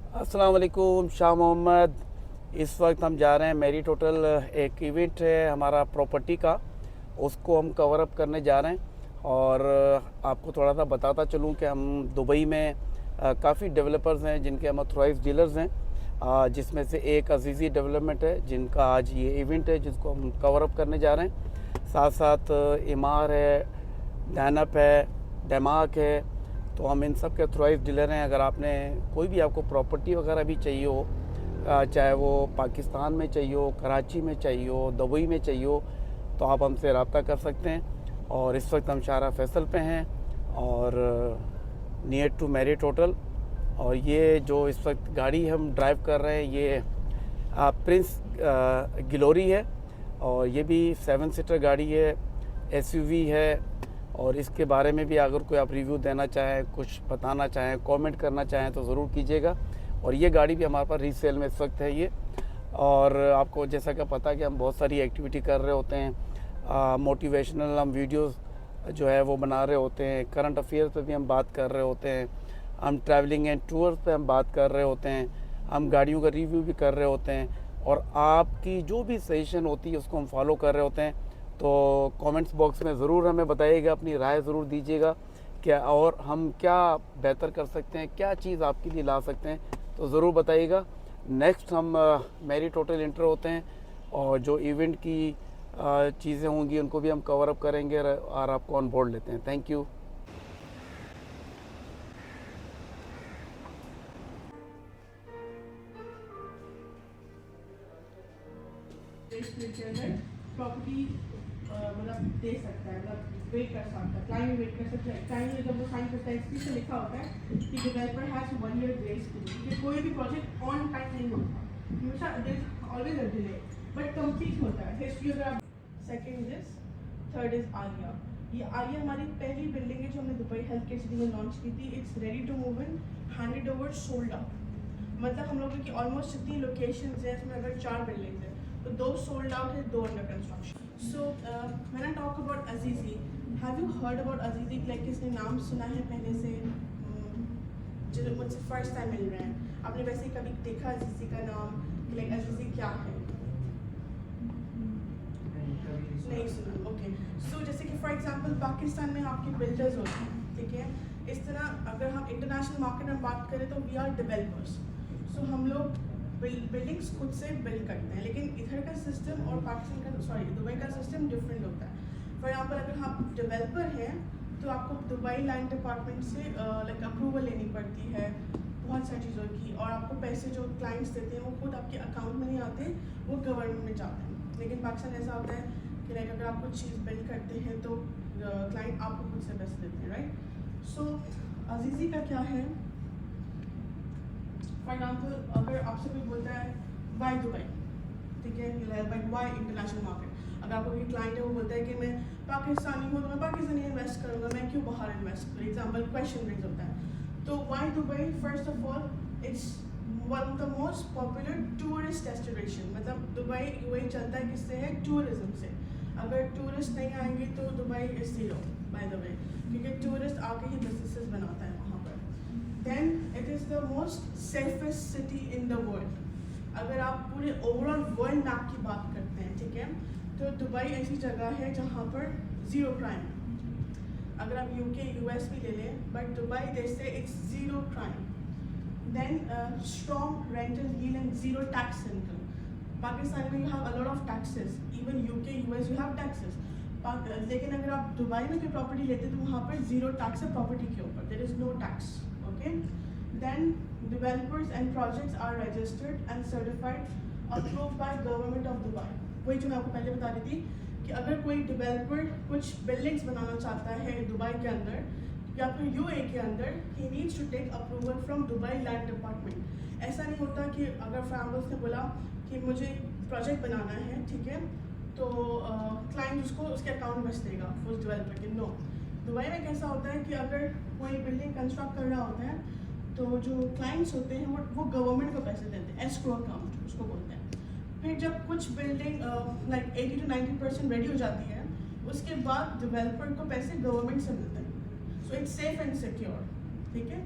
अस्सलाम वालेकुम, शाह मोहम्मद। इस वक्त हम जा रहे हैं मेरी टोटल, एक इवेंट है हमारा प्रॉपर्टी का, उसको हम कवर अप करने जा रहे हैं। और आपको थोड़ा सा बताता चलूं कि हम दुबई में काफ़ी डेवलपर्स हैं जिनके हम ऑथराइज्ड डीलर्स हैं, जिसमें से एक अजीज़ी डेवलपमेंट है जिनका आज ये इवेंट है जिसको हम कवर अप करने जा रहे हैं। साथ साथ इमार है, डैनअप है, डेमाक है। तो हम इन सब के ऑथराइज्ड डीलर हैं। अगर आपने कोई भी आपको प्रॉपर्टी वगैरह भी चाहिए हो, चाहे वो पाकिस्तान में चाहिए हो, कराची में चाहिए हो, दुबई में चाहिए हो, तो आप हमसे रब्ता कर सकते हैं। और इस वक्त हम शाहरा फैसल पे हैं और नियर टू मैरिट होटल। और ये जो इस वक्त गाड़ी हम ड्राइव कर रहे हैं ये प्रिंस ग्लोरी है, और ये भी 7 सीटर गाड़ी है, एसयूवी है। और इसके बारे में भी अगर कोई आप रिव्यू देना चाहें, कुछ बताना चाहें, कमेंट करना चाहें तो ज़रूर कीजिएगा। और ये गाड़ी भी हमारे पास रीसेल में इस वक्त है ये। और आपको जैसा कि पता है कि हम बहुत सारी एक्टिविटी कर रहे होते हैं, मोटिवेशनल हम वीडियोस जो है वो बना रहे होते हैं, करंट अफेयर्स पे भी हम बात कर रहे होते हैं, हम ट्रैवलिंग एंड टूर्स पे हम बात कर रहे होते हैं, हम गाड़ियों का रिव्यू भी कर रहे होते हैं। और आपकी जो भी सजेशन होती है उसको हम फॉलो कर रहे होते हैं। तो कमेंट्स बॉक्स में ज़रूर हमें बताइएगा, अपनी राय ज़रूर दीजिएगा क्या और हम क्या बेहतर कर सकते हैं, क्या चीज़ आपके लिए ला सकते हैं, तो ज़रूर बताइएगा। नेक्स्ट हम मेरी टोटल इंटर होते हैं और जो इवेंट की चीज़ें होंगी उनको भी हम कवर अप करेंगे और आपको ऑन बोर्ड लेते हैं। Thank you. प्रॉपर्टी मतलब दे सकता है, मतलब वेट कर सकता है, क्लाइंट वेट कर सकता है। क्लाइंट जब वो साइन करता है इसमें से लिखा होता है कि developer has 1 year grace period, कि कोई भी प्रोजेक्ट ऑन टाइम नहीं होता, हमेशा there is always a delay, but complete होता है। हिस्ट्री अगर आप second is, third is Aliya. ये आलिया हमारी पहली बिल्डिंग है जो हमने दुबई हेल्थ केयर सिटी में लॉन्च की थी। It's ready to move in, handed over, sold out. मतलब हम लोगों की ऑलमोस्ट जितनी लोकेशंस हैं इसमें अगर 4 बिल्डिंग्स हैं तो 2 सोल्ड आउट है, 2 under construction. So when I talk about अजीजी, have you heard about अजीजी? Like किसने नाम सुना है पहले से? जो मुझसे फर्स्ट टाइम मिल रहे हैं, आपने वैसे ही कभी देखा अजीजी का नाम? लाइक अजीजी क्या है? नहीं सुना, ओके। सो जैसे कि फॉर एग्जांपल पाकिस्तान में आपके बिल्डर्स होते हैं, ठीक है? इस तरह अगर हम इंटरनेशनल मार्केट में बात करें तो वी आर डेवलपर्स। सो हम लोग बिल्डिंग्स खुद से बिल्ड करते हैं, लेकिन इधर का सिस्टम और पाकिस्तान का, दुबई का सिस्टम डिफरेंट होता है। फॉर एग्जांपल अगर आप डेवलपर हैं तो आपको दुबई लैंड डिपार्टमेंट से लाइक अप्रूवल लेनी पड़ती है बहुत सारी चीज़ों की, और आपको पैसे जो क्लाइंट्स देते हैं वो खुद आपके अकाउंट में नहीं आते, वो गवर्नमेंट में जाते हैं। लेकिन पाकिस्तान ऐसा होता है कि लाइक अगर आप कुछ चीज़ बिल्ड करते हैं तो क्लाइंट आपको खुद से पैसे देते हैं, राइट? सो अजीज़ी का क्या है? फॉर एग्जाम्पल अगर आपसे कोई बोलता है वाई दुबई, ठीक है, वाई इंटरनेशनल मार्केट। अगर आपको कोई क्लाइंट है वो बोलता है कि मैं पाकिस्तानी हूँ तो मैं पाकिस्तानी इन्वेस्ट करूँगा, मैं क्यों बाहर इन्वेस्ट करूँ? एग्जाम्पल क्वेश्चन रेज होता है। तो why Dubai? First of all it's one of the most popular tourist destination. मतलब दुबई यूएई चलता है किससे है? टूरिज्म से। अगर टूरिस्ट नहीं आएंगे तो Dubai is zero by the way, क्योंकि टूरिस्ट आके ही बिजनेसेस बनाता है वहाँ पर। Then it is the most safest city in the world. अगर आप पूरे ओवरऑल वर्ल्ड मैप की बात करते हैं, ठीक है, तो दुबई ऐसी जगह है जहाँ पर ज़ीरो क्राइम। अगर आप यूके यूएस भी ले लें, but Dubai they say it's zero crime. Then strong rental yield and zero tax income. Pakistan में you have a lot of taxes, even UK US you have taxes. लेकिन अगर आप Dubai में कोई प्रॉपर्टी लेते हैं तो वहाँ पर ज़ीरो टैक्स है प्रॉपर्टी के ऊपर, there is no tax, okay. Then developers and projects are registered and certified, approved by government of Dubai। वही जो मैं आपको पहले बता रही थी कि अगर कोई डेवलपर कुछ बिल्डिंग्स बनाना चाहता है दुबई के अंदर या फिर यूए के अंदर, he needs to take approval from Dubai Land Department। ऐसा नहीं होता कि अगर फैमिलीज ने बोला कि मुझे प्रोजेक्ट बनाना है, ठीक है, तो क्लाइंट उसको उसके अकाउंट में बस देगा उस डेवलपर के। नो, दुबई में कैसा होता है कि अगर कोई बिल्डिंग कंस्ट्रक्ट कर रहा होता है तो जो क्लाइंट्स होते हैं वो गवर्नमेंट को पैसे देते हैं, एस्क्रो अकाउंट उसको बोलते हैं। फिर जब कुछ बिल्डिंग लाइक 80 to 90% रेडी हो जाती है, उसके बाद डेवलपर को पैसे गवर्नमेंट से मिलते हैं। So it's safe and secure, ठीक है।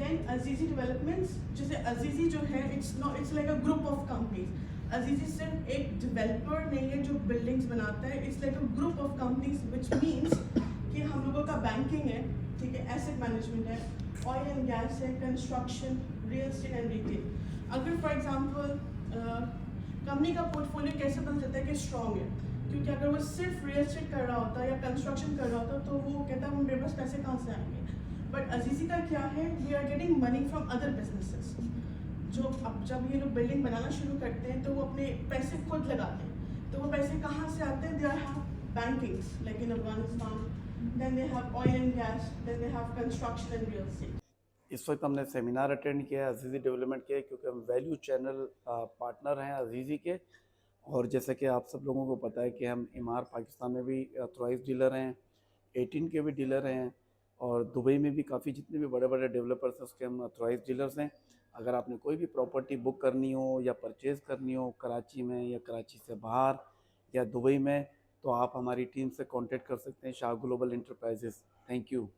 देन अजीजी डेवलपमेंट्स, जैसे अजीजी जो है it's like a group of companies. अजीजी सिर्फ एक डेवलपर नहीं है जो बिल्डिंग्स बनाता है, it's like a group of companies which means कि हम लोगों का बैंकिंग है, ठीक है, एसेट मैनेजमेंट है, ऑयल एंड गैस है, construction, real estate and retail. अगर फॉर एग्जांपल कंपनी का पोर्टफोलियो कैसे बन जाता है कि स्ट्रॉन्ग है, क्योंकि अगर वो सिर्फ रियल एस्टेट कर रहा होता या कंस्ट्रक्शन कर रहा होता तो वो कहता है मेरे पास पैसे कहाँ से आएंगे। बट अजीजी का क्या है, we are getting money from other businesses. जो अब जब ये लोग बिल्डिंग बनाना शुरू करते हैं तो वो अपने पैसे खुद लगाते हैं, तो वो पैसे कहाँ से आते हैं, they are have bankings like in Afghanistan, then they have oil and gas, then they have construction and real estate. इस वक्त हमने सेमिनार अटेंड किया है अजीज़ी डेवलपमेंट के, क्योंकि हम वैल्यू चैनल पार्टनर हैं अजीज़ी के। और जैसे कि आप सब लोगों को पता है कि हम इमार पाकिस्तान में भी ऑथराइज डीलर हैं, 18 के भी डीलर हैं, और दुबई में भी काफ़ी जितने भी बड़े बड़े डेवलपर्स हैं उसके हम ऑथराइज डीलर्स हैं। अगर आपने कोई भी प्रॉपर्टी बुक करनी हो या परचेज़ करनी हो कराची में या कराची से बाहर या दुबई में, तो आप हमारी टीम से कांटेक्ट कर सकते हैं, Shah global enterprises. Thank you.